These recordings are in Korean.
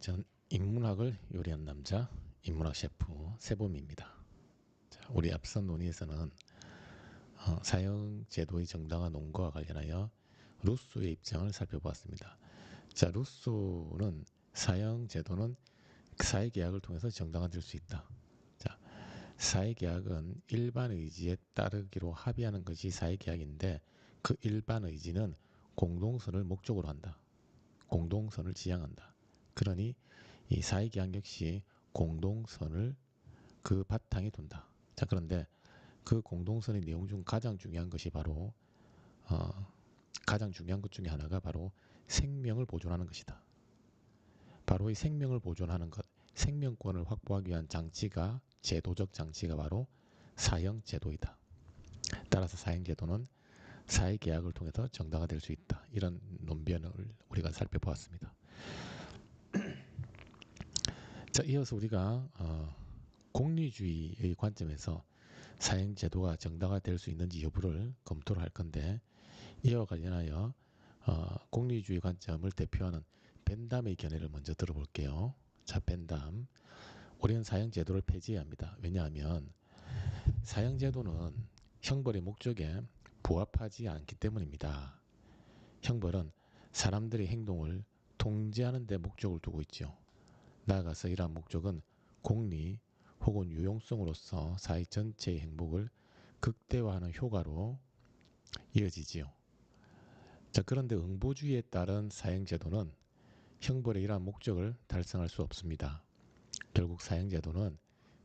전 인문학을 요리한 남자, 인문학 셰프 세범입니다. 자, 우리 앞선 논의에서는 사형 제도의 정당화 논거와 관련하여 루소의 입장을 살펴보았습니다. 자, 루소는 사형제도는 사회계약을 통해서 정당화될 수 있다. 자, 사회계약은 일반 의지에 따르기로 합의하는 것이 사회계약인데 그 일반 의지는 공동선을 목적으로 한다. 공동선을 지향한다. 그러니 이 사회계약 역시 공동선을 그 바탕에 둔다. 자, 그런데 그 공동선의 내용 중 가장 중요한 것이 바로 가장 중요한 것 중에 하나가 바로 생명을 보존하는 것이다. 바로 이 생명을 보존하는 것, 생명권을 확보하기 위한 장치가 제도적 장치가 바로 사형제도이다. 따라서 사형제도는 사회계약을 통해서 정당화될 수 있다. 이런 논변을 우리가 살펴보았습니다. 자, 이어서 우리가 공리주의의 관점에서 사형제도가 정당화될 수 있는지 여부를 검토를 할 건데, 이와 관련하여 공리주의 관점을 대표하는 벤담의 견해를 먼저 들어볼게요. 자, 벤담. 우리는 사형제도를 폐지해야 합니다. 왜냐하면 사형제도는 형벌의 목적에 부합하지 않기 때문입니다. 형벌은 사람들의 행동을 통제하는 데 목적을 두고 있죠. 나아가서 이러한 목적은 공리 혹은 유용성으로서 사회 전체의 행복을 극대화하는 효과로 이어지지요. 자, 그런데 응보주의에 따른 사형제도는 형벌의 이러한 목적을 달성할 수 없습니다. 결국 사형제도는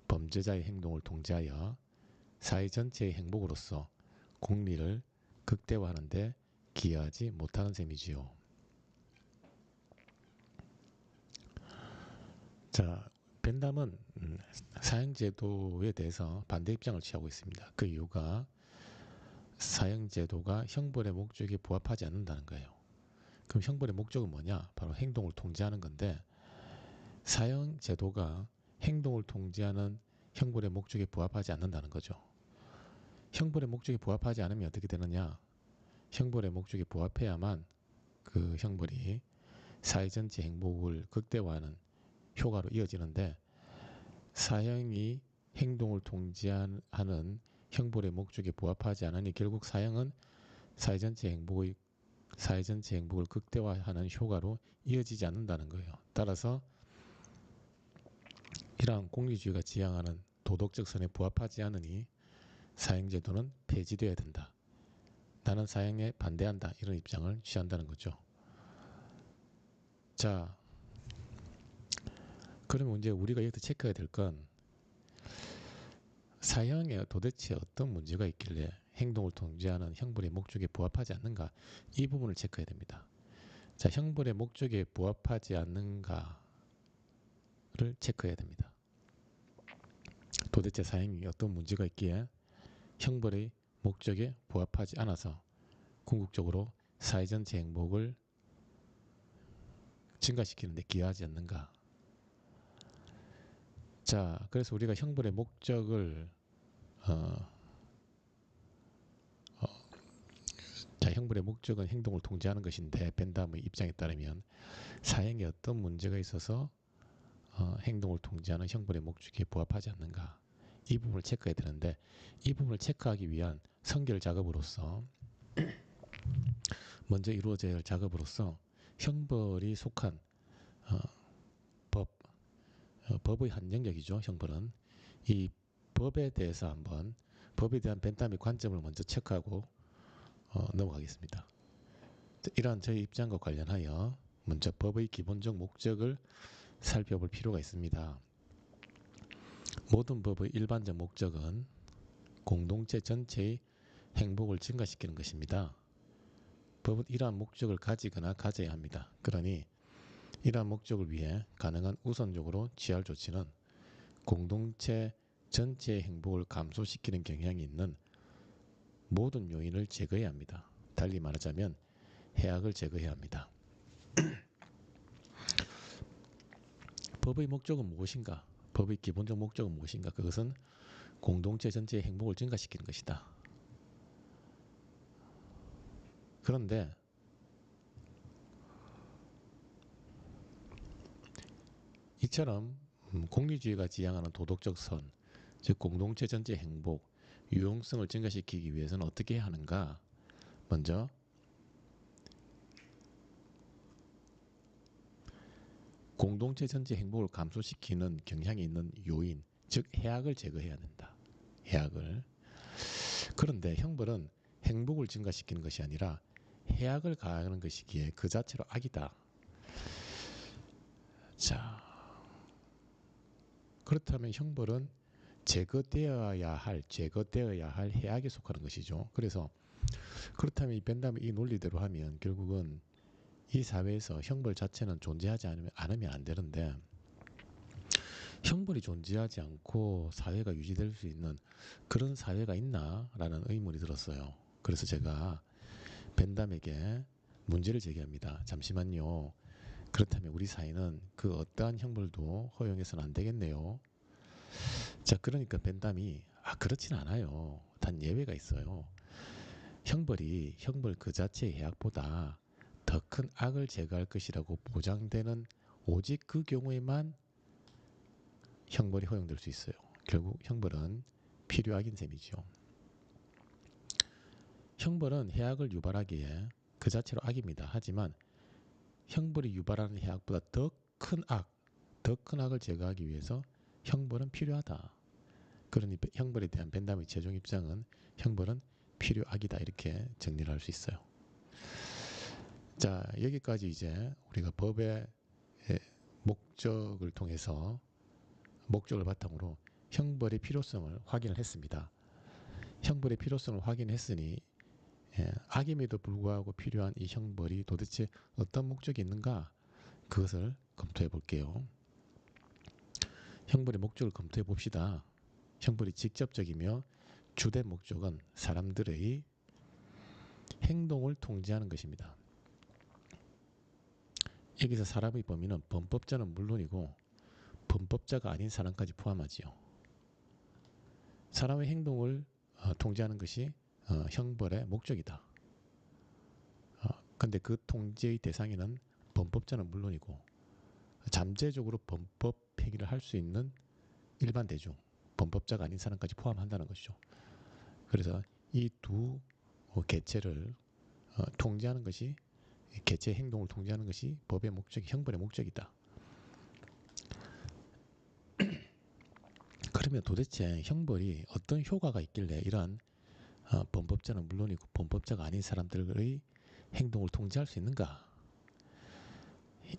범죄자의 행동을 통제하여 사회 전체의 행복으로서 공리를 극대화하는 데 기여하지 못하는 셈이지요. 자, 벤담은 사형제도에 대해서 반대 입장을 취하고 있습니다. 그 이유가 사형제도가 형벌의 목적에 부합하지 않는다는 거예요. 그럼 형벌의 목적은 뭐냐? 바로 행동을 통제하는 건데, 사형제도가 행동을 통제하는 형벌의 목적에 부합하지 않는다는 거죠. 형벌의 목적에 부합하지 않으면 어떻게 되느냐? 형벌의 목적에 부합해야만 그 형벌이 사회 전체 행복을 극대화하는 효과로 이어지는데, 사형이 행동을 통제하는 형벌의 목적에 부합하지 않으니 결국 사형은 사회 전체 행복을 극대화하는 효과로 이어지지 않는다는 거예요. 따라서 이러한 공리주의가 지향하는 도덕적 선에 부합하지 않으니 사형제도는 폐지되어야 된다. 나는 사형에 반대한다. 이런 입장을 취한다는 거죠. 자, 그러면 이제 우리가 여기서 체크해야 될 건 사형에 도대체 어떤 문제가 있길래 행동을 통제하는 형벌의 목적에 부합하지 않는가, 이 부분을 체크해야 됩니다. 자, 형벌의 목적에 부합하지 않는가를 체크해야 됩니다. 도대체 사형이 어떤 문제가 있기에 형벌의 목적에 부합하지 않아서 궁극적으로 사회 전체 행복을 증가시키는 데 기여하지 않는가. 자, 그래서 우리가 형벌의 목적을 형벌의 목적은 행동을 통제하는 것인데, 벤담의 입장에 따르면 사형에 어떤 문제가 있어서 행동을 통제하는 형벌의 목적에 부합하지 않는가, 이 부분을 체크해야 되는데, 이 부분을 체크하기 위한 선결 작업으로서 먼저 이루어져야 할 작업으로서 형벌이 속한 법, 법의 한정적이죠. 형벌은 이 법에 대해서 한번 법에 대한 벤담의 관점을 먼저 체크하고 넘어가겠습니다. 이러한 저희 입장과 관련하여 먼저 법의 기본적 목적을 살펴볼 필요가 있습니다. 모든 법의 일반적 목적은 공동체 전체의 행복을 증가시키는 것입니다. 법은 이러한 목적을 가지거나 가져야 합니다. 그러니 이러한 목적을 위해 가능한 우선적으로 취할 조치는 공동체 전체의 행복을 감소시키는 경향이 있는 모든 요인을 제거해야 합니다. 달리 말하자면 해악을 제거해야 합니다. 법의 목적은 무엇인가? 법의 기본적 목적은 무엇인가? 그것은 공동체 전체의 행복을 증가시키는 것이다. 그런데 이처럼 공리주의가 지향하는 도덕적 선, 즉 공동체 전체 행복, 유용성을 증가시키기 위해서는 어떻게 해야 하는가? 먼저 공동체 전체 행복을 감소시키는 경향이 있는 요인, 즉 해악을 제거해야 된다. 해악을. 그런데 형벌은 행복을 증가시키는 것이 아니라 해악을 가하는 것이기에 그 자체로 악이다. 자, 그렇다면 형벌은 제거되어야 할 해악에 속하는 것이죠. 그래서 그렇다면 이 벤담의 이 논리대로 하면 결국은 이 사회에서 형벌 자체는 존재하지 않으면 안 되는데, 형벌이 존재하지 않고 사회가 유지될 수 있는 그런 사회가 있나라는 의문이 들었어요. 그래서 제가 벤담에게 문제를 제기합니다. 잠시만요. 그렇다면 우리 사회는 그 어떠한 형벌도 허용해서는 안 되겠네요. 자, 그러니까 벤담이 그렇진 않아요. 단 예외가 있어요. 형벌 그 자체의 해악보다 더 큰 악을 제거할 것이라고 보장되는 오직 그 경우에만 형벌이 허용될 수 있어요. 결국 형벌은 필요악인 셈이죠. 형벌은 해악을 유발하기에 그 자체로 악입니다. 하지만 형벌이 유발하는 해악보다 더 큰 악을 제거하기 위해서 형벌은 필요하다. 그러니 형벌에 대한 벤담의 최종 입장은 형벌은 필요악이다, 이렇게 정리를 할 수 있어요. 자, 여기까지 이제 우리가 법의 목적을 통해서 목적을 바탕으로 형벌의 필요성을 확인을 했습니다. 형벌의 필요성을 확인했으니 악임에도 불구하고 필요한 이 형벌이 도대체 어떤 목적이 있는가, 그것을 검토해 볼게요. 형벌의 목적을 검토해 봅시다. 형벌이 직접적이며 주된 목적은 사람들의 행동을 통제하는 것입니다. 여기서 사람의 범위는 범법자는 물론이고 범법자가 아닌 사람까지 포함하지요. 사람의 행동을 통제하는 것이 형벌의 목적이다. 근데 그 통제의 대상에는 범법자는 물론이고 잠재적으로 범법 행위를 할 수 있는 일반 대중, 범법자가 아닌 사람까지 포함한다는 것이죠. 그래서 이 두 개체를 통제하는 것이, 개체 행동을 통제하는 것이 법의 목적이, 형벌의 목적이다. 그러면 도대체 형벌이 어떤 효과가 있길래 이러한 범법자는 물론이고 범법자가 아닌 사람들의 행동을 통제할 수 있는가?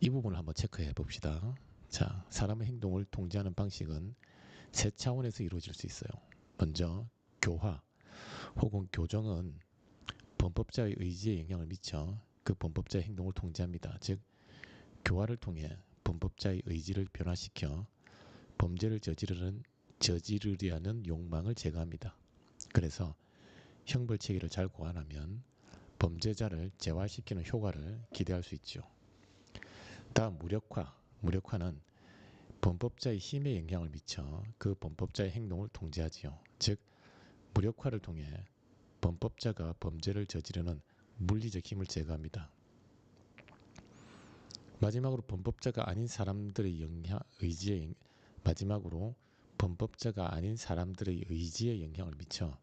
이 부분을 한번 체크해 봅시다. 자, 사람의 행동을 통제하는 방식은 세 차원에서 이루어질 수 있어요. 먼저 교화 혹은 교정은 범법자의 의지에 영향을 미쳐 그 범법자의 행동을 통제합니다. 즉, 교화를 통해 범법자의 의지를 변화시켜 범죄를 저지르려는 욕망을 제거합니다. 그래서 형벌 체계를 잘 고안하면 범죄자를 재활시키는 효과를 기대할 수 있죠. 다음 무력화는 범법자의 힘에 영향을 미쳐 그 범법자의 행동을 통제하지요. 즉, 무력화를 통해 범법자가 범죄를 저지르는 물리적 힘을 제거합니다. 마지막으로 범법자가 아닌 사람들의 의지에 영향을 미쳐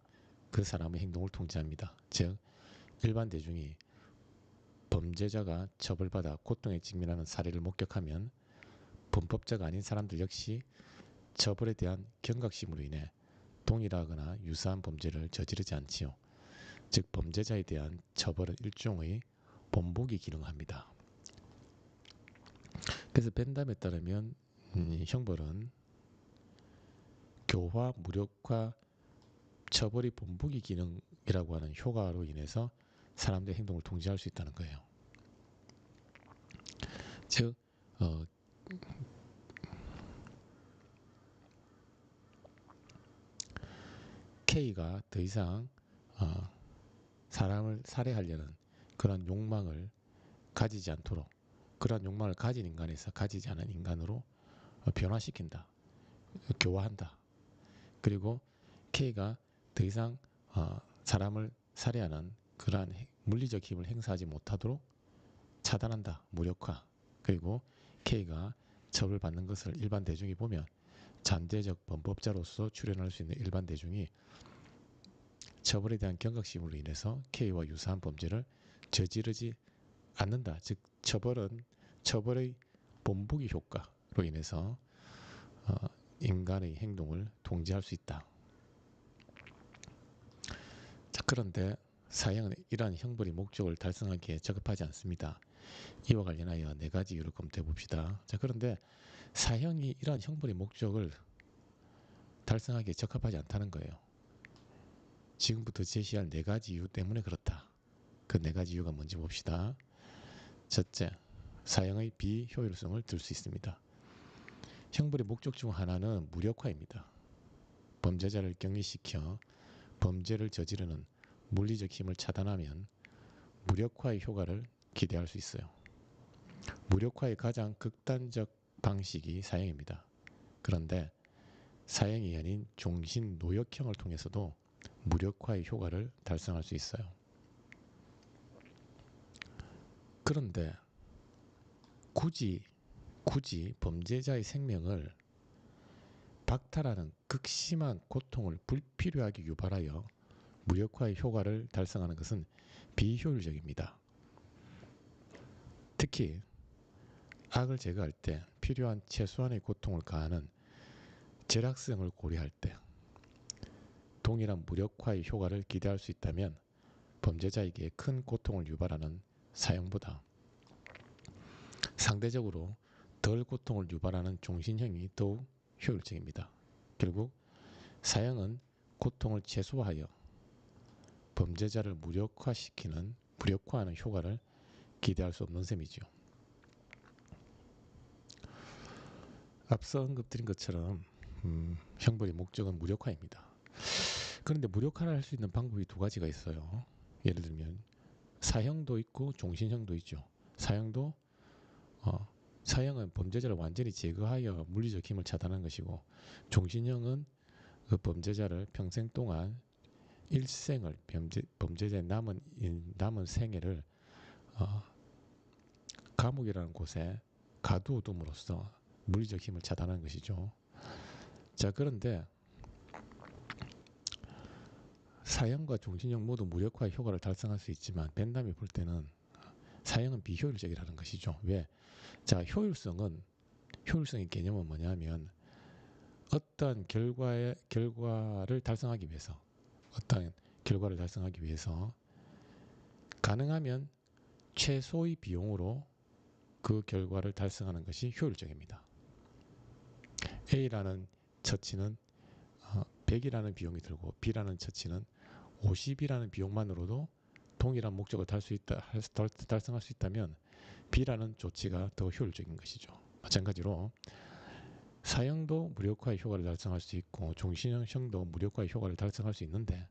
그 사람의 행동을 통제합니다. 즉, 일반 대중이 범죄자가 처벌받아 고통에 직면하는 사례를 목격하면 범법자가 아닌 사람들 역시 처벌에 대한 경각심으로 인해 동일하거나 유사한 범죄를 저지르지 않지요. 즉, 범죄자에 대한 처벌은 일종의 본보기 기능합니다. 그래서 벤담에 따르면 형벌은 교화, 무력화, 처벌이 본보기 기능이라고 하는 효과로 인해서 사람들의 행동을 통제할 수 있다는 거예요. 즉, K가 더 이상 사람을 살해하려는 그런 욕망을 가지지 않도록, 그런 욕망을 가진 인간에서 가지지 않은 인간으로 변화시킨다, 교화한다. 그리고 K가 더 이상 사람을 살해하는 그러한 물리적 힘을 행사하지 못하도록 차단한다, 무력화. 그리고 K가 처벌받는 것을 일반 대중이 보면 잠재적 범법자로서 출연할 수 있는 일반 대중이 처벌에 대한 경각심으로 인해서 K와 유사한 범죄를 저지르지 않는다. 즉 처벌의 본보기 효과로 인해서 인간의 행동을 통제할 수 있다. 자, 그런데 사형은 이러한 형벌의 목적을 달성하기에 적합하지 않습니다. 이와 관련하여 네 가지 이유를 검토해 봅시다. 자, 그런데 사형이 이러한 형벌의 목적을 달성하기에 적합하지 않다는 거예요. 지금부터 제시할 네 가지 이유 때문에 그렇다. 그 네 가지 이유가 뭔지 봅시다. 첫째, 사형의 비효율성을 들 수 있습니다. 형벌의 목적 중 하나는 무력화입니다. 범죄자를 격리시켜 범죄를 저지르는 물리적 힘을 차단하면 무력화의 효과를 기대할 수 있어요. 무력화의 가장 극단적 방식이 사형입니다. 그런데 사형이 아닌 종신노역형을 통해서도 무력화의 효과를 달성할 수 있어요. 그런데 굳이 범죄자의 생명을 박탈하는 극심한 고통을 불필요하게 유발하여 무력화의 효과를 달성하는 것은 비효율적입니다. 특히 악을 제거할 때 필요한 최소한의 고통을 가하는 절약성을 고려할 때 동일한 무력화의 효과를 기대할 수 있다면 범죄자에게 큰 고통을 유발하는 사형보다 상대적으로 덜 고통을 유발하는 종신형이 더욱 효율적입니다. 결국 사형은 고통을 최소화하여 범죄자를 무력화하는 효과를 기대할 수 없는 셈이죠. 앞서 언급드린 것처럼 형벌의 목적은 무력화입니다. 그런데 무력화를 할 수 있는 방법이 두 가지가 있어요. 예를 들면 사형도 있고 종신형도 있죠. 사형은 범죄자를 완전히 제거하여 물리적 힘을 차단하는 것이고, 종신형은 그 범죄자를 평생 동안 일생을 범죄자의 남은 생애를 감옥이라는 곳에 가두어둠으로써 물리적 힘을 차단하는 것이죠. 자, 그런데 사형과 종신형 모두 무력화의 효과를 달성할 수 있지만 벤담이 볼 때는 사형은 비효율적이라는 것이죠. 왜? 자, 효율성의 개념은 뭐냐면 어떤 결과를 달성하기 위해서 가능하면 최소의 비용으로 그 결과를 달성하는 것이 효율적입니다. A라는 처치는 100이라는 비용이 들고 B라는 처치는 50이라는 비용만으로도 동일한 목적을 달성할 수 있다면 B라는 조치가 더 효율적인 것이죠. 마찬가지로 사형도 무력화의 효과를 달성할 수 있고 종신형도 무력화의 효과를 달성할 수 있는데,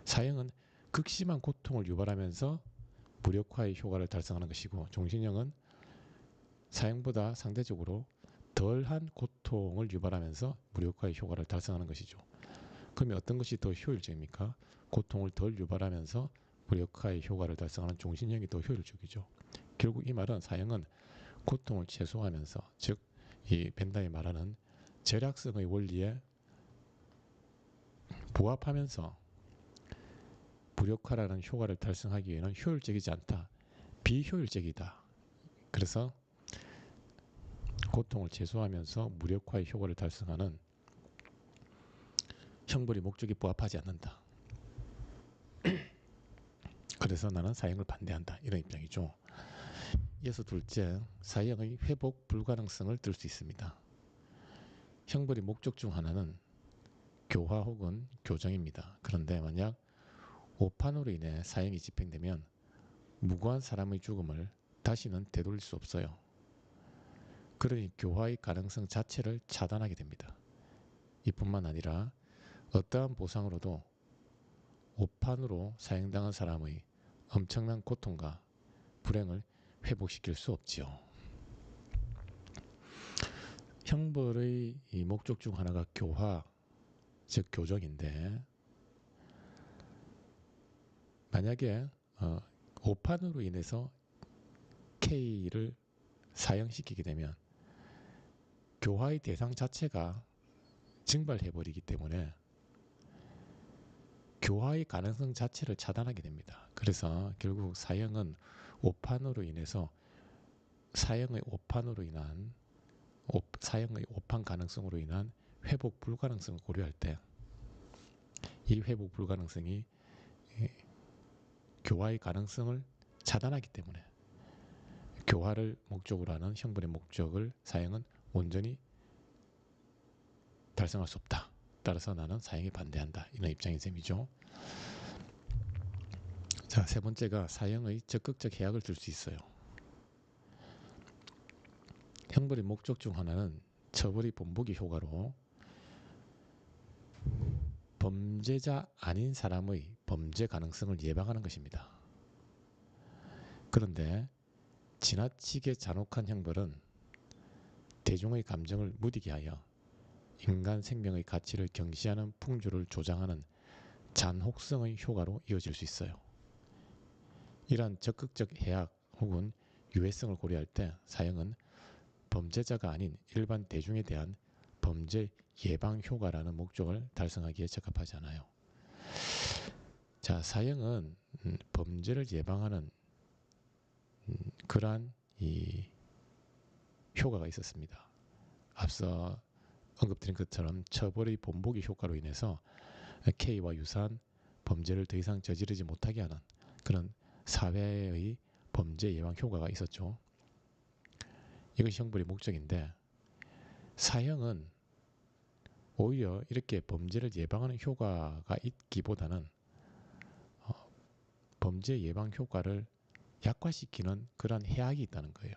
사형은 극심한 고통을 유발하면서 무력화의 효과를 달성하는 것이고, 종신형은 사형보다 상대적으로 덜한 고통을 유발하면서 무력화의 효과를 달성하는 것이죠. 그러면 어떤 것이 더 효율적입니까? 고통을 덜 유발하면서 무력화의 효과를 달성하는 종신형이 더 효율적이죠. 결국 이 말은 사형은 고통을 최소화하면서, 즉 이 벤담이 말하는 절약성의 원리에 부합하면서 무력화라는 효과를 달성하기에는 효율적이지 않다. 비효율적이다. 그래서 고통을 최소화하면서 무력화의 효과를 달성하는 형벌의 목적이 부합하지 않는다. 그래서 나는 사형을 반대한다. 이런 입장이죠. 이어서 둘째, 사형의 회복 불가능성을 들 수 있습니다. 형벌의 목적 중 하나는 교화 혹은 교정입니다. 그런데 만약 오판으로 인해 사형이 집행되면 무고한 사람의 죽음을 다시는 되돌릴 수 없어요. 그러니 교화의 가능성 자체를 차단하게 됩니다. 이뿐만 아니라 어떠한 보상으로도 오판으로 사형당한 사람의 엄청난 고통과 불행을 회복시킬 수 없지요. 형벌의 이 목적 중 하나가 교화, 즉 교정인데, 만약에 오판으로 인해서 K를 사형시키게 되면 교화의 대상 자체가 증발해버리기 때문에 교화의 가능성 자체를 차단하게 됩니다. 그래서 결국 사형은 오판으로 인해서 사형의 오판 가능성으로 인한 회복 불가능성을 고려할 때 이 회복 불가능성이 교화의 가능성을 차단하기 때문에 교화를 목적으로 하는 형벌의 목적을 사형은 온전히 달성할 수 없다. 따라서 나는 사형에 반대한다. 이런 입장인 셈이죠. 자, 세 번째가 사형의 적극적 해악을 줄 수 있어요. 형벌의 목적 중 하나는 처벌의 본보기 효과로 범죄자 아닌 사람의 범죄 가능성을 예방하는 것입니다. 그런데 지나치게 잔혹한 형벌은 대중의 감정을 무디게 하여 인간 생명의 가치를 경시하는 풍조를 조장하는 잔혹성의 효과로 이어질 수 있어요. 이러한 적극적 해악 혹은 유해성을 고려할 때 사형은 범죄자가 아닌 일반 대중에 대한 범죄 예방 효과라는 목적을 달성하기에 적합하지 않아요. 자, 사형은 범죄를 예방하는 그러한 이 효과가 있었습니다. 앞서 언급드린 것처럼 처벌의 본보기 효과로 인해서 K와 유사한 범죄를 더 이상 저지르지 못하게 하는 그런 사회의 범죄 예방 효과가 있었죠. 이것이 형벌의 목적인데 사형은 오히려 이렇게 범죄를 예방하는 효과가 있기보다는 범죄 예방 효과를 약화시키는 그런 해악이 있다는 거예요.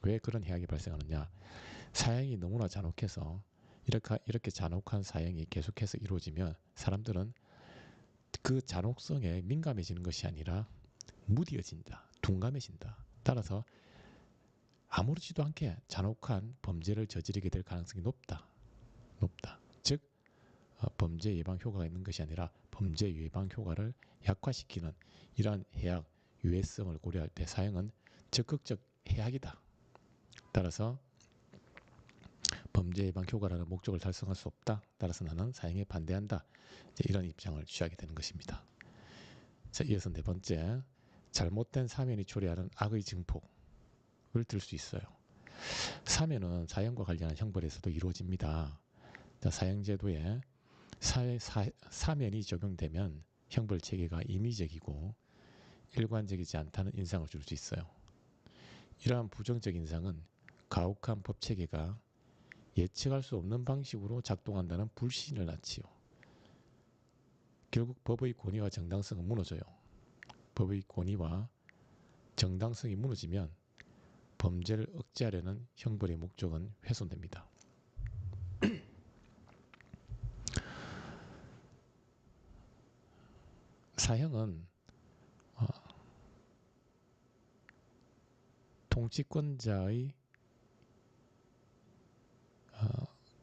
왜 그런 해악이 발생하느냐? 사형이 너무나 잔혹해서 이렇게 잔혹한 사형이 계속해서 이루어지면 사람들은 그 잔혹성에 민감해지는 것이 아니라 무디어진다, 둔감해진다. 따라서 아무렇지도 않게 잔혹한 범죄를 저지르게 될 가능성이 높다. 즉 범죄 예방 효과가 있는 것이 아니라 범죄 예방 효과를 약화시키는 이러한 해악, 유해성을 고려할 때 사형은 적극적 해악이다. 따라서 범죄 예방 효과라는 목적을 달성할 수 없다. 따라서 나는 사형에 반대한다. 이런 입장을 취하게 되는 것입니다. 자, 이어서 네 번째, 잘못된 사면이 초래하는 악의 증폭을 들 수 있어요. 사면은 사형과 관련한 형벌에서도 이루어집니다. 자, 사형제도에 사면이 적용되면 형벌 체계가 임의적이고 일관적이지 않다는 인상을 줄 수 있어요. 이러한 부정적 인상은 가혹한 법 체계가 예측할 수 없는 방식으로 작동한다는 불신을 낳지요. 결국 법의 권위와 정당성은 무너져요. 법의 권위와 정당성이 무너지면 범죄를 억제하려는 형벌의 목적은 훼손됩니다. 사형은 통치권자의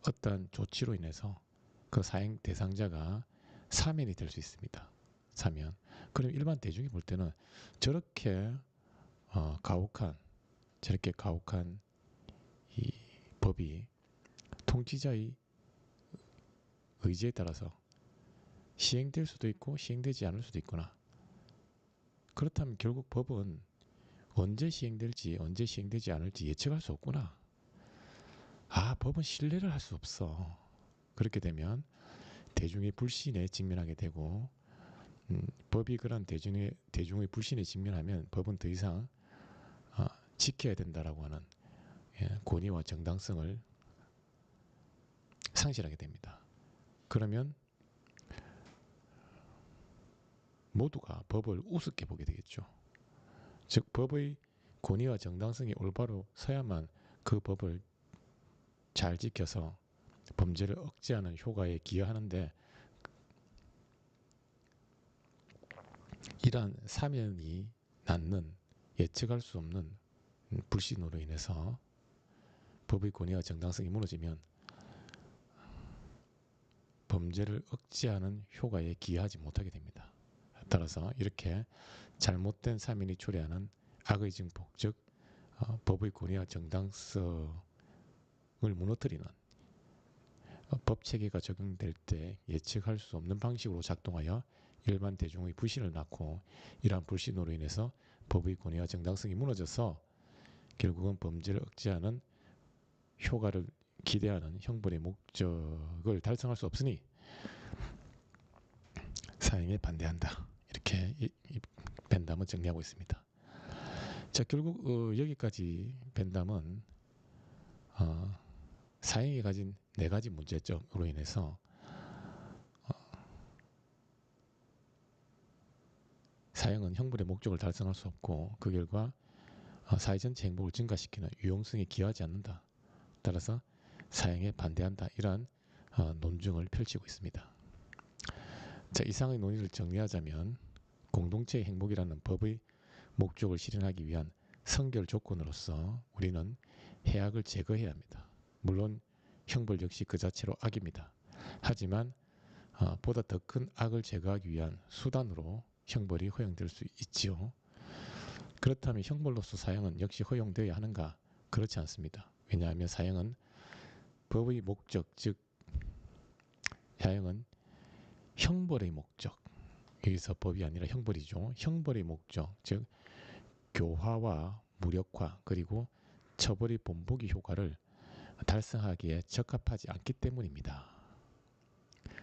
어떤 조치로 인해서 그 사형 대상자가 사면이 될 수 있습니다. 사면. 그럼 일반 대중이 볼 때는 저렇게 가혹한 이 법이 통치자의 의지에 따라서 시행될 수도 있고 시행되지 않을 수도 있구나. 그렇다면 결국 법은 언제 시행될지 언제 시행되지 않을지 예측할 수 없구나. 법은 신뢰를 할 수 없어. 그렇게 되면 대중의 불신에 직면하게 되고 법이 그런 대중의 불신에 직면하면 법은 더 이상 지켜야 된다라고 하는 권위와 정당성을 상실하게 됩니다. 그러면 모두가 법을 우습게 보게 되겠죠. 즉 법의 권위와 정당성이 올바로 서야만 그 법을 잘 지켜서 범죄를 억제하는 효과에 기여하는데 이러한 사면이 낳는 예측할 수 없는 불신으로 인해서 법의 권위와 정당성이 무너지면 범죄를 억제하는 효과에 기여하지 못하게 됩니다. 따라서 이렇게 잘못된 사면이 초래하는 악의 증폭, 즉 법의 권위와 정당성의 무너뜨리는 법 체계가 적용될 때 예측할 수 없는 방식으로 작동하여 일반 대중의 불신을 낳고 이러한 불신으로 인해서 법의 권위와 정당성이 무너져서 결국은 범죄를 억제하는 효과를 기대하는 형벌의 목적을 달성할 수 없으니 사형에 반대한다. 이렇게 이 벤담은 정리하고 있습니다. 자, 결국 여기까지 벤담은 사형이 가진 네 가지 문제점으로 인해서 사형은 형벌의 목적을 달성할 수 없고 그 결과 사회 전체 행복을 증가시키는 유용성에 기여하지 않는다. 따라서 사형에 반대한다. 이러한 논증을 펼치고 있습니다. 자, 이상의 논의를 정리하자면 공동체의 행복이라는 법의 목적을 실현하기 위한 선결 조건으로서 우리는 해악을 제거해야 합니다. 물론 형벌 역시 그 자체로 악입니다. 하지만 보다 더 큰 악을 제거하기 위한 수단으로 형벌이 허용될 수 있지요. 그렇다면 형벌로서 사형은 역시 허용되어야 하는가? 그렇지 않습니다. 왜냐하면 사형은 법의 목적, 즉 사형은 형벌의 목적, 여기서 법이 아니라 형벌이죠. 형벌의 목적, 즉 교화와 무력화 그리고 처벌의 본보기 효과를 달성하기에 적합하지 않기 때문입니다.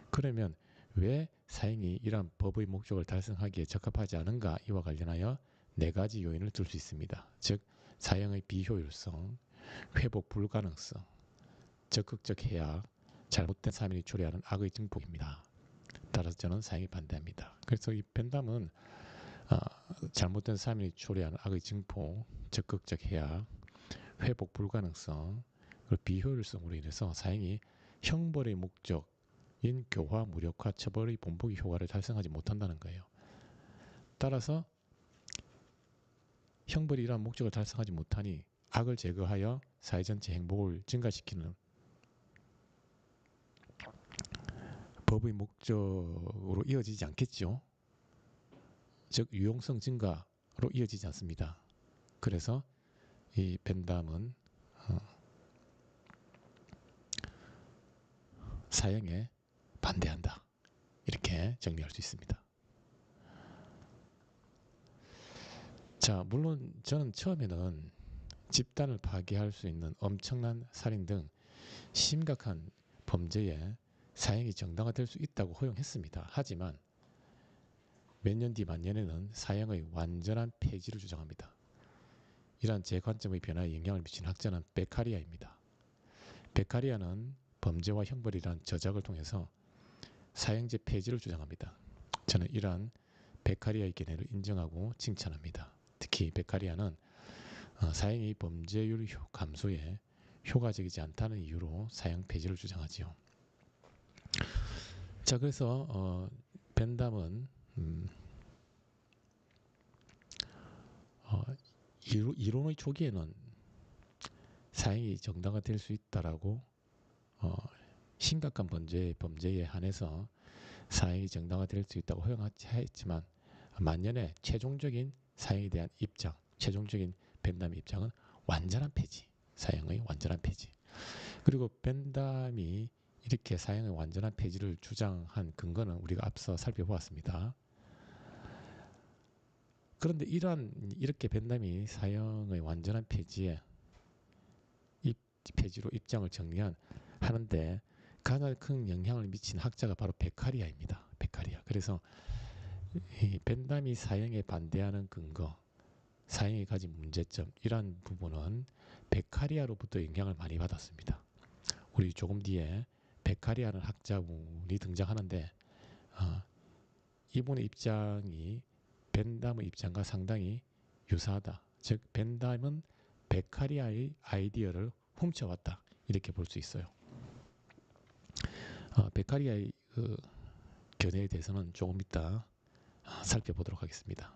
그러면 왜 사형이 이러한 법의 목적을 달성하기에 적합하지 않은가? 이와 관련하여 네 가지 요인을 들 수 있습니다. 즉 사형의 비효율성, 회복 불가능성, 적극적 해악, 잘못된 사면이 초래하는 악의 증폭입니다. 따라서 저는 사형에 반대합니다. 그래서 이 벤담은 잘못된 사면이 초래하는 악의 증폭, 적극적 해악, 회복 불가능성, 그리고 비효율성으로 인해서 사형이 형벌의 목적인 교화, 무력화, 처벌의 본보기 효과를 달성하지 못한다는 거예요. 따라서 형벌이 이러한 목적을 달성하지 못하니 악을 제거하여 사회 전체 행복을 증가시키는 법의 목적으로 이어지지 않겠죠. 즉 유용성 증가로 이어지지 않습니다. 그래서 이 벤담은 사형에 반대한다. 이렇게 정리할 수 있습니다. 자, 물론 저는 처음에는 집단을 파괴할 수 있는 엄청난 살인 등 심각한 범죄에 사형이 정당화될 수 있다고 허용했습니다. 하지만 몇 년 뒤 만년에는 사형의 완전한 폐지를 주장합니다. 이러한 제 관점의 변화에 영향을 미친 학자는 베카리아입니다. 베카리아는 범죄와 형벌이란 저작을 통해서 사형제 폐지를 주장합니다. 저는 이러한 베카리아의 견해를 인정하고 칭찬합니다. 특히 베카리아는 사형이 범죄율 감소에 효과적이지 않다는 이유로 사형 폐지를 주장하지요. 자, 그래서 벤담은 이론의 초기에는 사형이 정당화될 수 있다라고 심각한 범죄에 한해서 사형이 정당화될 수 있다고 허용했지만 만년에 최종적인 사형에 대한 입장, 최종적인 벤담의 입장은 완전한 폐지, 사형의 완전한 폐지. 그리고 벤담이 이렇게 사형의 완전한 폐지를 주장한 근거는 우리가 앞서 살펴보았습니다. 그런데 이렇게 벤담이 사형의 완전한 폐지로 입장을 하는데 가장 큰 영향을 미친 학자가 바로 베카리아입니다. 베카리아. 그래서 이 벤담이 사형에 반대하는 근거, 사형이 가진 문제점 이러한 부분은 베카리아로부터 영향을 많이 받았습니다. 우리 조금 뒤에 베카리아는 학자분이 등장하는데 이분의 입장이 벤담의 입장과 상당히 유사하다. 즉 벤담은 베카리아의 아이디어를 훔쳐왔다. 이렇게 볼 수 있어요. 베카리아의 견해에 대해서는 조금 이따 살펴보도록 하겠습니다.